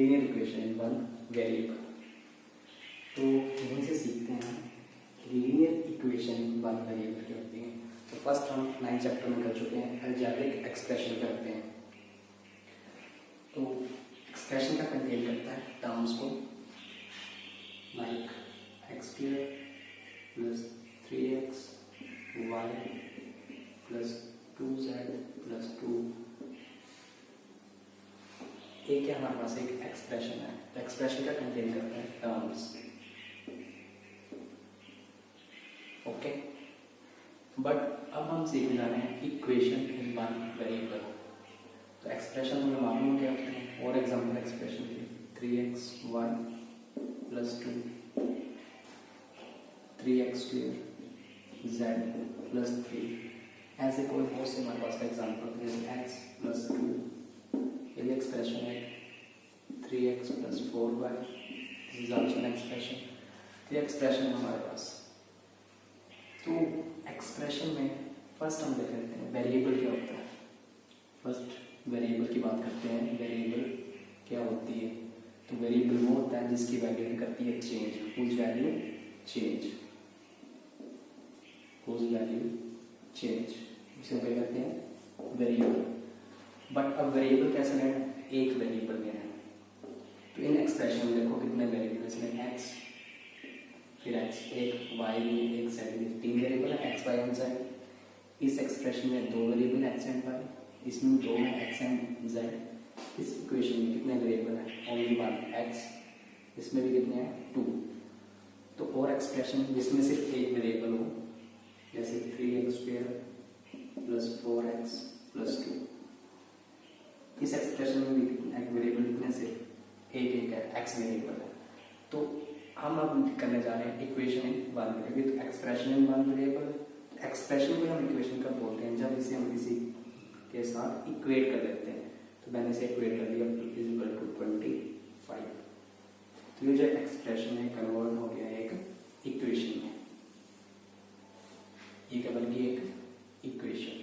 Linear equation in one variable. तो यहीं से सीखते हैं linear equation in one variable क्या होती है। तो फर्स्ट हम 9th चैप्टर में कर चुके हैं अलजेब्रिक एक्सप्रेशन करते हैं। तो एक्सप्रेशन का कंटेन करता है टर्म्स को like x square plus 3x y plus 2z plus 2। एक क्या हमारे पास एक एक्सप्रेशन है, तो एक्सप्रेशन का कंटेन करता है टर्म्स। ओके, बट अब हम सीखने जा रहे हैं इक्वेशन इन वन वेरिएबल। तो एक्सप्रेशन हमें मालूम क्या होते हैं। और एग्जांपल एक्सप्रेशन की 3xy plus 2 3x square z plus 3। ऐसे कोई बहुत से हमारे पास का एग्जांपल है x प्लस 2, ये भी एक्सप्रेशन है 3x plus 4y, this is also an expression. तो ये एक्सप्रेशन है हमारे पास। तो एक्सप्रेशन में फर्स्ट हम देख लेते हैं वेरिएबल क्या होता है। फर्स्ट वेरिएबल की बात करते हैं। वेरिएबल क्या होती है। तो वेरिएबल वो होता है जिसकी वैल्यू करती है change, whose value change, whose value change, इसे क्या कहते हैं वेरिएबल। बट अब वेरिएबल कैसे लेना, एक वेरिएबल लेना है। तो इन एक्सप्रेशन में देखो कितने वेरिएबल, इसमें x फिर x एक, y भी एक, z भी, 3 वेरिएबल है x y एंड z। इस एक्सप्रेशन में 2 वेरिएबल x एंड y, इसमें 2 है x एंड z। इस इक्वेशन में कितने वेरिएबल है, ओनली 1 x, इसमें भी कितने हैं 2। तो और एक्सप्रेशन जिसमें सिर्फ एक वेरिएबल हो, जैसे 3x square plus 4x plus 2, इस एक्सप्रेशन में भी एक वेरिएबल कितने सिर्फ एक है, x वेरिएबल है। तो हम अब करने जा रहे हैं इक्वेशन इन वन वेरिएबल। तो expression in one variable, expression को हम इक्वेशन कब बोलते हैं, जब इसे हम किसी के साथ इक्वेट कर देते हैं। तो मैंने इसे इक्वेट कर दिया इज इक्वल टू 25। तो ये जो एक्सप्रेशन है कन्वर्ट हो गया एक इक्वेशन में, ये क्या बन गई एक इक्वेशन।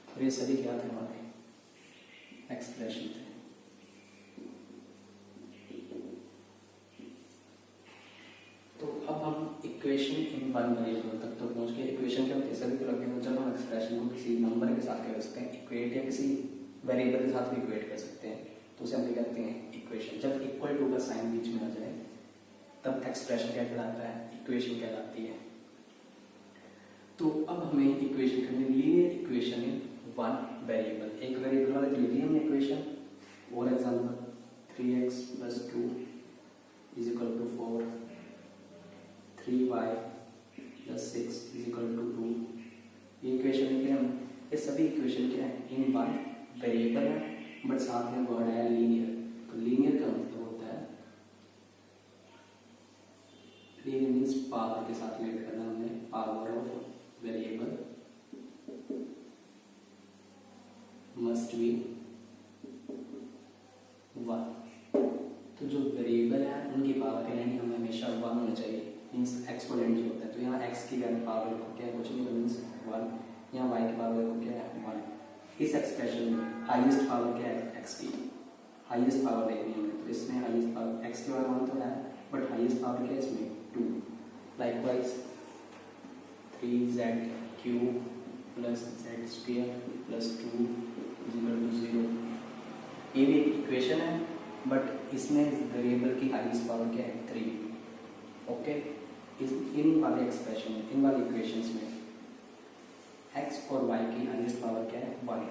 और ये सभी क्या थे हमारे एक्सप्रेशन थे। तो अब हम इक्वेशन इन वन वेरिएबल तक तो पहुंच गए। इक्वेशन क्या होती है, सभी तरह के जब हम एक्सप्रेशन को किसी नंबर के साथ कर सकते हैं इक्वेट, या किसी वेरिएबल के साथ भी इक्वेट कर सकते हैं, तो उसे हम क्या कहते हैं इक्वेशन। जब इक्वल टू का साइन बीच में आ जाए तब एक्सप्रेशन क्या कहलाता है, इक्वेशन कहलाती है। तो अब हमें इक्वेशन करनी, linear equation in one variable, एक वेरिएबल वाले लीनियर इक्वेशन। और example 3x plus 2 is equal to 4, 3y plus 6 is equal to 2। ये इक्वेशन लिखे हम, ये सभी इक्वेशन क्या है, इन वन वेरिएबल है, बट साथ में वर्ड है लीनियर। तो लीनियर का मतलब होता है, लीनियर मीन्स पावर के साथ रिलेट करना, हमने power of variable must be 1। तो जो वेरिएबल है उनकी पावर के लिए हमें हमेशा 1 होना चाहिए, मीन्स एक्सपोनेंट जो होता है। तो यहाँ x की वैल्यू पावर को क्या है, कुछ नहीं, मीन्स 1। यहाँ y की पावर को क्या है 1। इस एक्सप्रेशन में हाईएस्ट पावर क्या है x की, हाईएस्ट पावर देखनी है। तो इसमें हाईएस्ट पावर x की पावर 1 तो है, बट हाईएस्ट पावर क्या है इसमें 2। Likewise 3z cube plus z square plus 2 is equal to 0। ये भी एक इक्वेशन है, बट इसमें वेरिएबल की हाईएस्ट पावर क्या है 3। ओके, इन वाले एक्सप्रेशन में, इन वाले इक्वेशंस में x और y की हाईएस्ट पावर क्या है 1।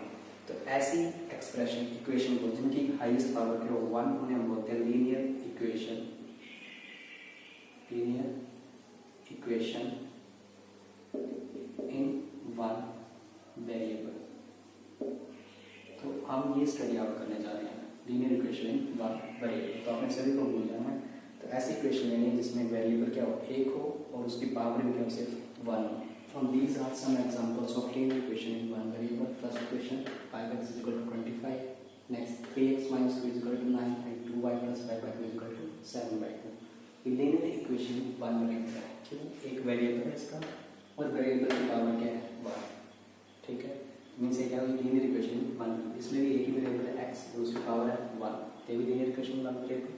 तो ऐसी एक्सप्रेशन इक्वेशन को जिनकी हाईएस्ट पावर क्या हो 1, उन्हें हम बोलते हैं linear equation, linear equation in one variable. तो हम ये स्टडी आउट करने जा रहे हैं linear equation in one variable. तो आपने सभी को भूल जाना है। तो ऐसी इक्वेशन लेनी है जिसमें वेरिएबल क्या हो, एक हो, और उसकी पावर भी क्या हो, सिर्फ 1 हो। From these are some examples of linear equation in one variable. First equation 5x is equal to 25. Next 3x minus 2 is equal to 9 and 2y plus 5 by 2 is equal to 7 by 2. ये linear equation one variable है, क्यों, एक variable है इसका और variable की power क्या है 1। ठीक है, मीन्स ये क्या हुई लीनियर इक्वेशन वन, इसमें भी एक ही ये भी लीनियर इक्वेशन में वन वेरिएबल,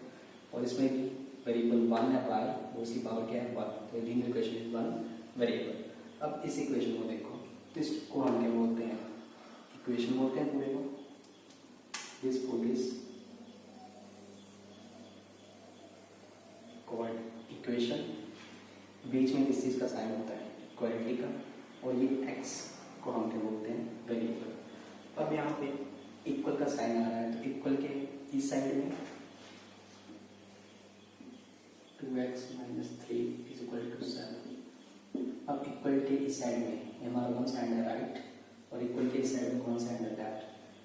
और इसमें भी वेरिएबल वन है y, और उसकी पावर क्या है 1, तो linear equation is one variable. अब इस इक्वेशन को देखो, इसको हम क्या बोलते हैं, इक्वेशन बोलते हैं पूरे को, this full is called equation. बीच में किस चीज़ का साइन होता है, इक्वालिटी का, और ये x को हम क्या बोलते हैं वेरिएबल। अब यहाँ पे इक्वल का साइन आ रहा है, तो इक्वल के इस साइड में 2x - 3 = 7। अब इक्वल के इस साइड में हमारा कौन सा हैंड है राइट, और इक्वल के इस साइड में कौन सा हैंड है लेफ्ट,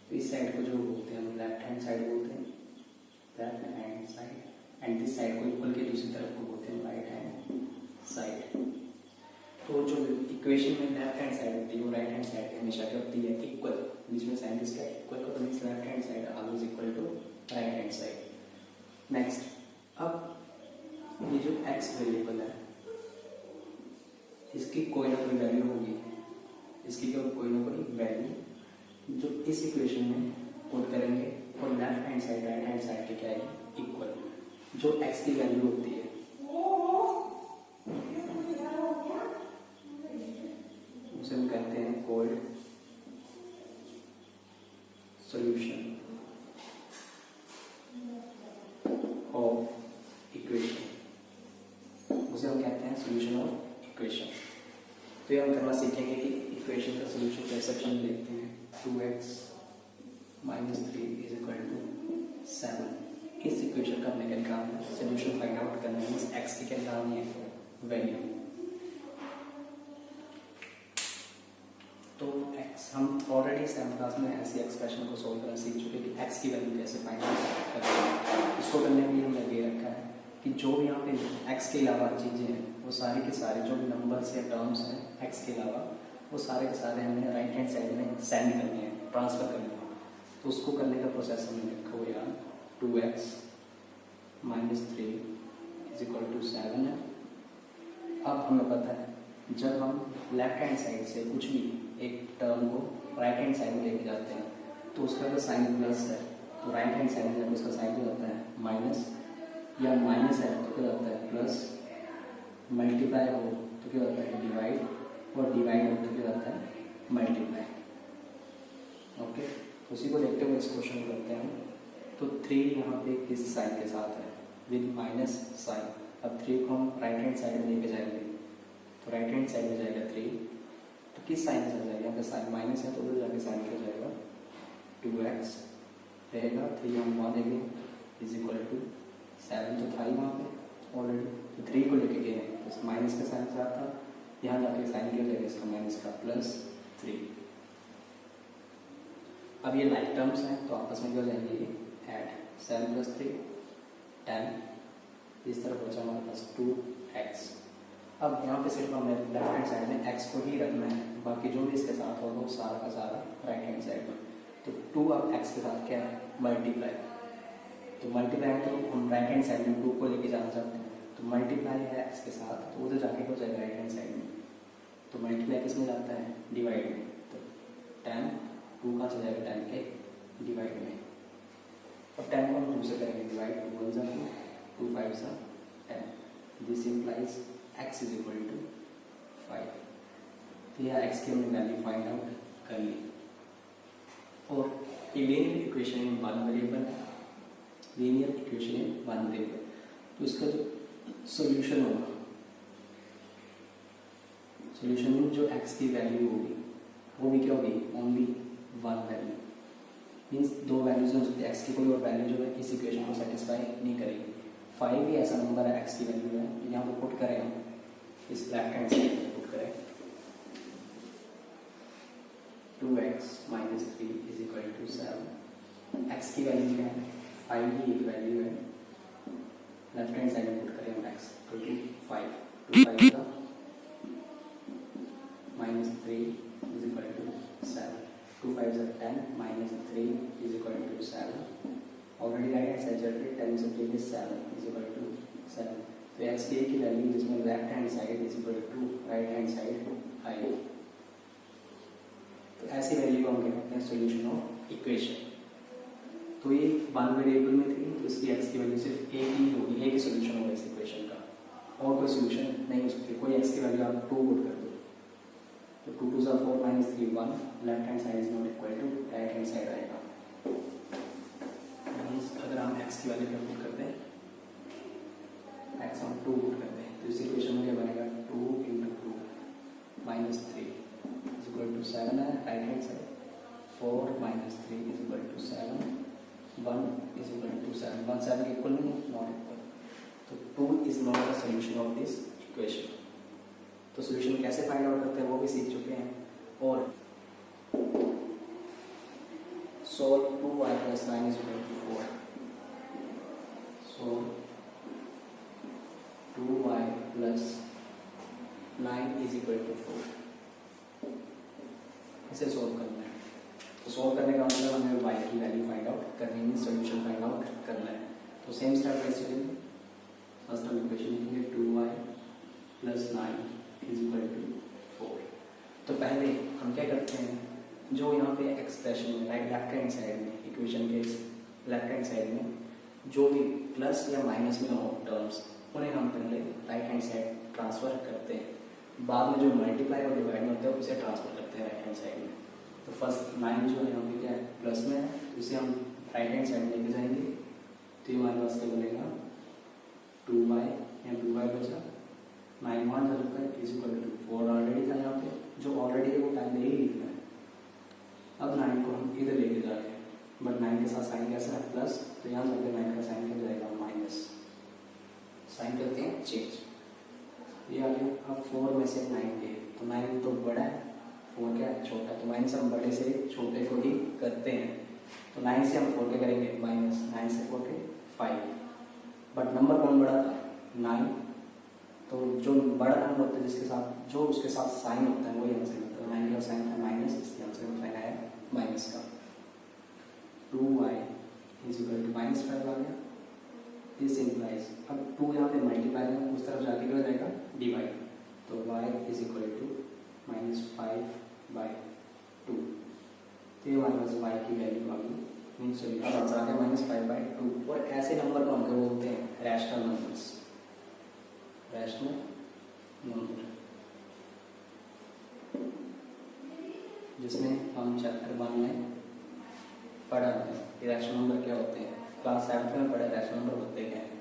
तो इस साइड को जो बोलते हैं हम लेफ्ट हैंड साइड बोलते हैं, left hand side, and this side को इक्वल के दूसरी तरफ को बोलते हैं राइट हैंड साइड। तो जो इक्वेशन में लेफ्ट हैंड साइड होती है वो राइट हैंड साइड हमेशा क्या होती है इक्वल, बीच में साइन किसका इक्वल का, तो means left hand side always equal to right hand side. Next, अब ये जो x वेरिएबल है इसकी कोई ना कोई वैल्यू होगी, इसकी कोई ना कोई वैल्यू जो इस इक्वेशन में पुट करेंगे, और left hand side right hand side के क्या है इक्वल, जो x की वैल्यू होती है उसे हम कहते हैं कॉल्ड सॉल्यूशन ऑफ इक्वेशन, उसे हम कहते हैं सॉल्यूशन ऑफ इक्वेशन। तो ये हम करना सीखेंगे कि इक्वेशन का सॉल्यूशन कैसे हम देखते हैं। 2x - 3 = 7, इस इक्वेशन का हमने क्या निकालना है, सॉल्यूशन फाइंड आउट करना है, इस x की क्या निकालनी है वैल्यू। तो x हम ऑलरेडी 7th क्लास में ऐसी एक्सप्रेशन को सोल्व करना सीख चुके कि x की वैल्यू कैसे फाइंड आउट करते हैं। इसको करने के लिए हमने ये रखा है कि जो भी यहाँ पे x के अलावा चीज़ें हैं वो सारी के सारे जो भी नंबर्स या टर्म्स हैं x के अलावा वो सारे के सारे हमने राइट हैंड साइड में सेंड करने हैं, ट्रांसफ़र करने हैं। तो उसको करने का प्रोसेस हमने रखा हुआ यार 2x - 3 = 7 है। अब हमें पता है जब हम लेफ्ट हैंड साइड से कुछ भी एक टर्म को राइट हैंड साइड में लेके जाते हैं तो उसका जो साइन प्लस है, तो राइट हैंड साइड में जब उसका साइन क्या होता है माइनस, या माइनस है तो क्या होता है प्लस, मल्टीप्लाई हो तो क्या होता है डिवाइड, और डिवाइड हो तो क्या होता है मल्टीप्लाई। ओके, उसी को देखते हुए इस क्वेश्चन को करते हैं। तो 3 यहाँ पे किस साइन के साथ है विद माइनस साइन। अब 3 को हम राइट हैंड साइड में लेके जाएंगे, तो राइट हैंड साइड में जाएगा 3, तो किस साइन से जाएगा, यहाँ पे साइन माइनस है तो उधर जाके साइन क्या जाएगा 2x रहेगा, 3 हम वहाँ देंगे = 7, तो था ही वहाँ पे ऑलरेडी, तो 3 को लेके गए हैं तो माइनस का साइन साथ था, यहाँ जाके साइन क्या जाएगा इसका माइनस का +3। अब ये लाइक टर्म्स हैं तो आपस में क्या हो जाएंगे ऐड, 7 + 3 10, इस तरफ बचा हमारे पास 2x। अब यहाँ पे सिर्फ हमें लेफ्ट हैंड साइड में x को ही रखना है, बाकी जो भी इसके साथ होगा वो सारा का सारा राइट हैंड साइड में। तो 2 अब x के साथ क्या है मल्टीप्लाई, तो मल्टीप्लाई तो हम राइट हैंड साइड में 2 को लेके जाना चाहते हैं, तो मल्टीप्लाई है x के साथ तो उधर जाके हो जाएगा राइट हैंड साइड में, तो मल्टीप्लाई किस में जाता है डिवाइड में, तो 10 2 कहाँ से जाएगा 10 के डिवाइड में। अब 10 को हम 2 से करेंगे डिवाइड, 2 1 = 2 2 5 = 10, दिस इम्प्लाइज x = 5। तो यह x की हमने वैल्यू फाइंड आउट कर ली। और ये linear equation in one variable है, linear equation in one variable, तो इसका जो सॉल्यूशन होगा, सॉल्यूशन में जो x की वैल्यू होगी वो भी क्या होगी only one value, means 2 values हो सकती है, x की कोई और वैल्यू जो है इस इक्वेशन को सेटिस्फाई नहीं करेगी। 5 भी ऐसा नंबर है x की वैल्यू है, तो यहाँ पर पुट करें हम इस लेफ्ट हैंड साइड में पुट करें 2x - 3 = 7, x की वैल्यू क्या है 5 ही एक वैल्यू है, लेफ्ट हैंड साइड में पुट करें हम x 25, 2 5 का -3 = 7, 2 5 = 10 -3 = 7, ऑलरेडी राइट हैंड साइड चल रही है, 10 से 3 is 7 = 7, तो x की एक ही वैल्यू जिसमें left hand side = right hand side आएगी। तो ऐसी वैल्यू को हम कहते हैं सॉल्यूशन ऑफ इक्वेशन। तो ये वन वेरिएबल में थी, इसकी एक्स की वैल्यू सिर्फ एक ही होगी, एक ही सोल्यूशन होगा इस इक्वेशन का, और कोई सोल्यूशन नहीं हो सकती। कोई एक्स की वैल्यू आप 2 पुट कर दो तो 2 2 4 minus 3 1, left hand side is not equal to right hand side आएगा। मींस अगर हम एक्स की वैल्यू पुट करते हैं, एक्स हम 2 पुट करते हैं तो इस इक्वेशन में क्या बनेगा 2 into 2 minus 3 is equal to 7 है right hand side, 4 minus 3 is equal to 7, 1 is equal to 7, 1 7 के इक्वल नहीं है, नॉट इक्वल, तो 2 is not the solution of this equation। तो सॉल्यूशन कैसे फाइंड आउट करते हैं वो भी सीख चुके हैं। और solve 2y plus 9 is equal to 4, so 2y plus 9 is equal to 4, इसे सोल्व करना है। तो सोल्व करने का मतलब हमें y की वैल्यू फाइंड आउट करनी है, सॉल्यूशन फाइंड आउट करना है। तो सेम स्टेप कैसे चलेंगे, फर्स्ट हम इक्वेशन लिखेंगे 2y plus 9 is equal to 4। तो पहले हम क्या करते हैं, जो यहाँ पे एक्सप्रेशन में राइट लेफ्ट हैंड साइड में, इक्वेशन के लेफ्ट हैंड साइड में जो भी प्लस या माइनस में हो टर्म्स, उन्हें हम पहले राइट हैंड साइड ट्रांसफर करते हैं, बाद में जो मल्टीप्लाई और डिवाइड में होता है उसे ट्रांसफर करते हैं राइट हैंड साइड में। तो फर्स्ट 9 जो है यहाँ पे क्या है प्लस में है, तो इसे हम राइट हैंड साइड लेके जाएंगे, तो ये हमारे पास क्या बनेगा 2y, या 2y बचा, 9 1 जा चुका है इज इक्वल टू 4 ऑलरेडी था यहाँ पे, जो ऑलरेडी है वो पहले ही लिखना है। अब 9 को हम इधर लेके जा रहे हैं, बट 9 के साथ साइन कैसा है प्लस, तो यहाँ जाकर 9 का साइन क्या जाएगा माइनस, साइन करते हैं चेंज, ये आ गया। अब 4 में से 9 के, तो 9 तो बड़ा है, 4 क्या है छोटा है, तो माइनस हम बड़े से छोटे को ही करते हैं। तो 9 से हम 4 के करेंगे माइनस, 9 से 4 के 5, बट नंबर कौन बड़ा था 9, तो जो बड़ा नंबर होता है जिसके साथ जो उसके साथ साइन होता है वही आंसर होता है। 9 का साइन था माइनस, इसके आंसर में साइन आया माइनस का। 2y is equal to minus 5 आ गया, दिस इंप्लाइज, अब 2 यहाँ पे मल्टीप्लाई में उस तरफ जाके क्या हो जाएगा डिवाइड, तो y is equal to minus 5/2, तो ये हमारे पास y की वैल्यू आ गई, मीन सोल्यूशन आंसर आ गया -5/2। और ऐसे नंबर को हम क्या बोलते हैं रैशनल नंबर्स, रैशनल नंबर, जिसमें हम चैप्टर 1 में पढ़ा है रैशनल नंबर क्या होते हैं, क्लास 7 में पढ़ा रैशनल नंबर होते क्या हैं।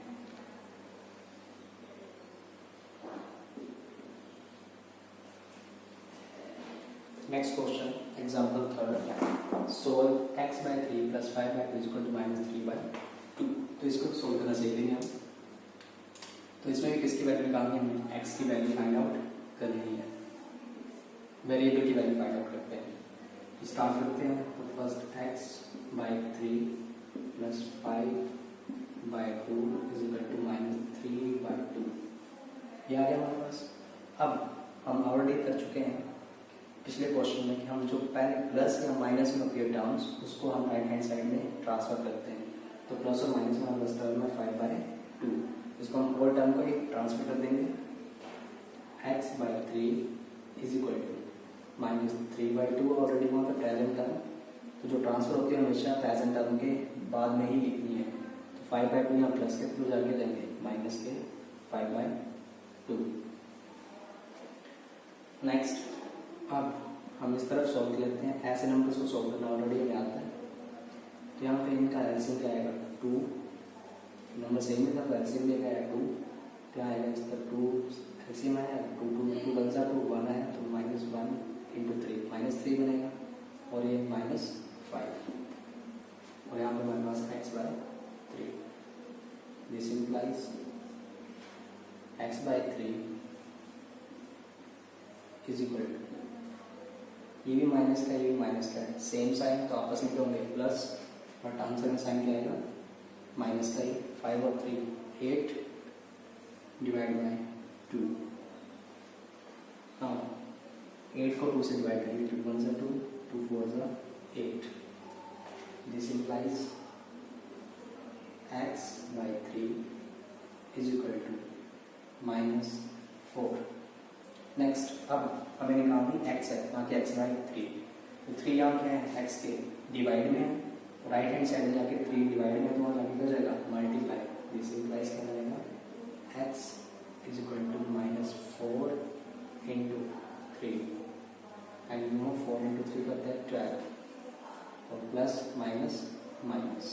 Next question example 3, solve x/3 + 5/2 -3/2। तो इसको सोल्व करना सीख लेंगे हम। तो इसमें भी किसकी वैल्यू निकालनी है, हमें x की वैल्यू फाइंड आउट करनी है, वेरिएबल की वैल्यू फाइंड आउट करते हैं। स्टार्ट करते हैं, तो फर्स्ट x/3 + 5/2 = -3/2, ये आ गया हमारे पास। अब हम ऑलरेडी कर चुके हैं पिछले क्वेश्चन में कि हम जो पहले प्लस या माइनस में अपीयर टर्म्स उसको हम राइट हैंड साइड में ट्रांसफर करते हैं। तो प्लस और माइनस में हमारे टर्म है 5/2, इसको हम और टर्म को ही ट्रांसफर कर देंगे, x/3 = -3/2, ऑलरेडी वहाँ पर प्रेजेंट टर्म, तो जो ट्रांसफर होती है हमेशा प्रेजेंट टर्म के बाद में ही लिखनी है। तो 5/2 यहाँ प्लस के थ्रू जाके देंगे माइनस के 5/2। नेक्स्ट अब हम इस तरफ सॉल्व कर लेते हैं, ऐसे नंबर्स को सॉल्व करना ऑलरेडी हमें आता है। तो यहाँ पे इनका एलसीएम क्या आएगा 2, नंबर सेम ही था तो एलसीएम भी आएगा 2, क्या आएगा इसका 2 एलसीएम आया 2 2 2 बन जाए 2 1 आया तो -1 × 3 -3 बनेगा, और ये -5, और यहाँ पे हमारे पास x/3, दिस इंप्लाइज x/3 = ये भी माइनस का ये भी माइनस का है, सेम साइन तो आपस में क्या होंगे प्लस, बट आंसर में साइन क्या आएगा माइनस का ही। 5 और 3 8 / 2, हाँ 8 को 2 से डिवाइड करेंगे, 2 1 2 2 4 8, दिस इंप्लाइज x/3 = -4। नेक्स्ट अब हमें निकालनी x है, यहाँ के x/3, तो 3 यहाँ क्या है x के डिवाइड में है राइट हैंड साइड में जाके 3 डिवाइड में तो वहाँ जाके क्या जाएगा मल्टीप्लाई, दिस इम्प्लाइज क्या बनेगा x is equal to -4 into 3 and you know 4 into 3 करते हैं 12 और प्लस माइनस माइनस,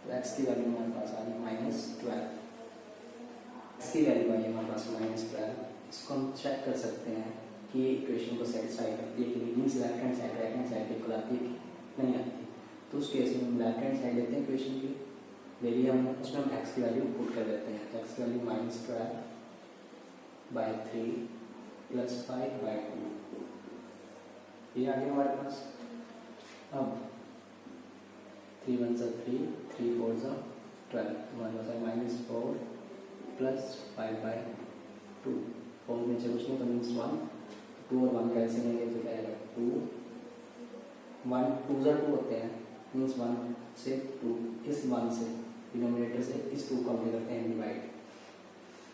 तो x की वैल्यू हमारे पास आ गई -12, x की वैल्यू आई हमारे पास -12। इसको हम चेक कर सकते हैं कि इक्वेशन को सेटिस्फाई करती है कि means left hand side right hand side equal आती है नहीं आती। तो उस केस में हम लेफ्ट हैंड साइड लेते हैं इक्वेशन की, ले लिया हमने, उसमें हम x की वैल्यू पुट कर देते हैं। तो x की वैल्यू -12/3 प्लस 5/2 ये आ गया हमारे पास। अब 3 1 3 3 4 12, हमारे पास है -4 प्लस 5/2, 4 में से कुछ नहीं तो मीन्स 1, 2 और 1 कैसे लेंगे तो क्या आएगा 2, 1 2 होते हैं मीन्स 1 से 2, इस 1 से डिनोमिनेटर से इस 2 को हम करते हैं डिवाइड,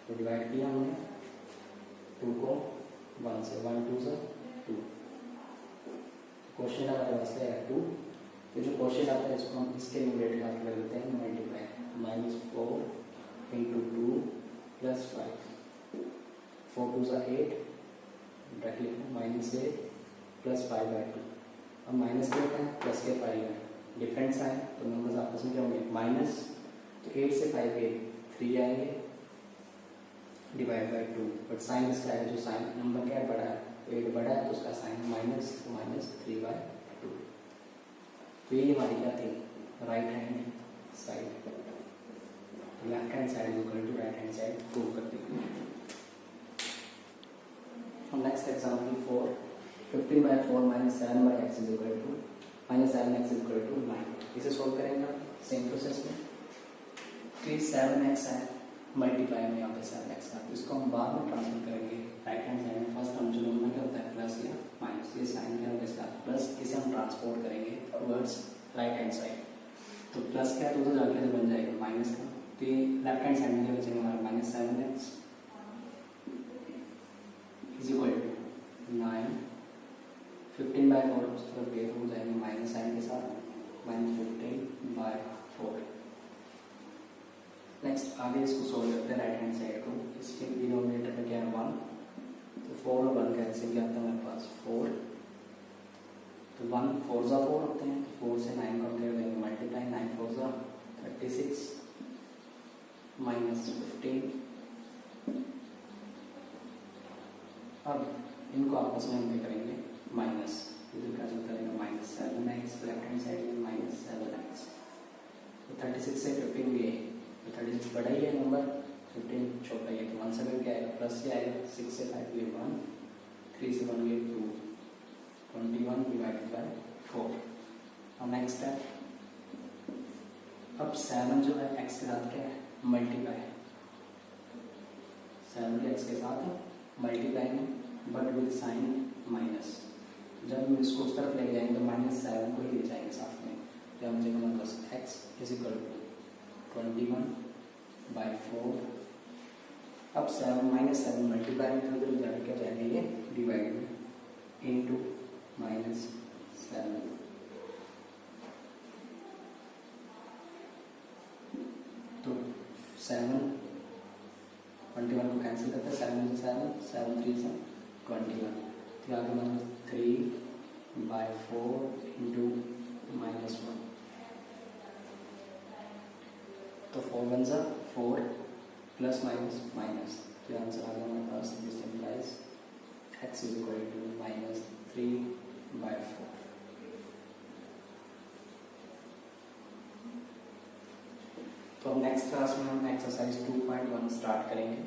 तो डिवाइड किया हमने 2 को 1 से, 1 2 2, क्वेश्चन हमारे पास है 2, तो जो क्वेश्चन आता है इसको हम इसके न्यूमरेटर का कर देते हैं मल्टीप्लाई, -4 इंटू 2 प्लस 5, 4 2 8 डायरेक्ट लिखो -8 प्लस 5/2। अब माइनस के होता है प्लस के 5 है, डिफरेंस आए तो नंबर्स आपस में क्या होंगे माइनस, तो 8 से 5 गए 3 आएंगे डिवाइड बाय 2, बट साइन इसका है, जो साइन नंबर क्या बड़ा है, 8 बड़ा है तो उसका साइन माइनस, तो -3/2। तो ये हमारी क्या थी right hand side, left hand side equal to right hand side prove कर दी। Next example 4, 15/4 -7/x is equal to -7x is equal to 9। इसे सोल्व करेंगे आप सेम प्रोसेस में, तो 7x है मल्टीप्लाई में यहाँ पे 7x का, तो इसको हम बाद में ट्रांसफर करेंगे राइट हैंड साइड में। फर्स्ट हम जो नंबर क्या होता है प्लस या माइनस, ये साइन क्या होगा इसका प्लस, इसे हम ट्रांसपोर्ट करेंगे टुवर्ड्स राइट हैंड साइड, तो प्लस क्या है तो जाके बन जाएगा माइनस का, तो ये लेफ्ट हैंड साइड में क्या बचेगा हमारा -7x इज इक्वल टू 9, 15/4 उस तरफ गए तो हो जाएंगे माइनस साइन के साथ -15/4। नेक्स्ट आगे इसको सोल्व करते हैं राइट हैंड साइड को, इसके डिनोमिनेटर में क्या है 1, तो 4 और 1 कैंसिल क्या आता है हमारे पास 4, तो 1 4 होते हैं, तो 4 से 9 को कर देंगे मल्टीप्लाई, 9 4 36 -15। अब इनको आपस में हम क्या करेंगे माइनस, इधर क्या चलता रहेगा -7x, लेफ्ट हैंड साइड में -7x, तो 36 से 15 गए तो 36 बड़ा ही है नंबर, 15 छोटा ही है, तो 1 से क्या आएगा प्लस ही आएगा, 6 से 5 गए 1, 3 से 1 गए 2, 21 डिवाइडेड बाय 4। अब नेक्स्ट स्टेप, अब 7 जो है x के साथ क्या है मल्टीप्लाई, 7 के x के साथ मल्टीप्लाई में बट विद साइन माइनस, जब हम इसको उस तरफ ले जाएंगे तो -7 को ही ले जाएंगे साथ में, तो हम जब हमारे पास x इज इक्वल टू 21/4, अब 7 -7 मल्टीप्लाई में उधर जाकर क्या जाएंगे ये डिवाइड में इंटू -7, तो 7 21 को कैंसिल करते हैं, 7 से 7 3 से 21, तो आगे -3/4 इंटू -1, तो 4 1 4 प्लस माइनस माइनस, तो आंसर आ गया हमारे पास, this implies x is equal to -3/4। तो अब नेक्स्ट क्लास में हम एक्सरसाइज 2.1 स्टार्ट करेंगे।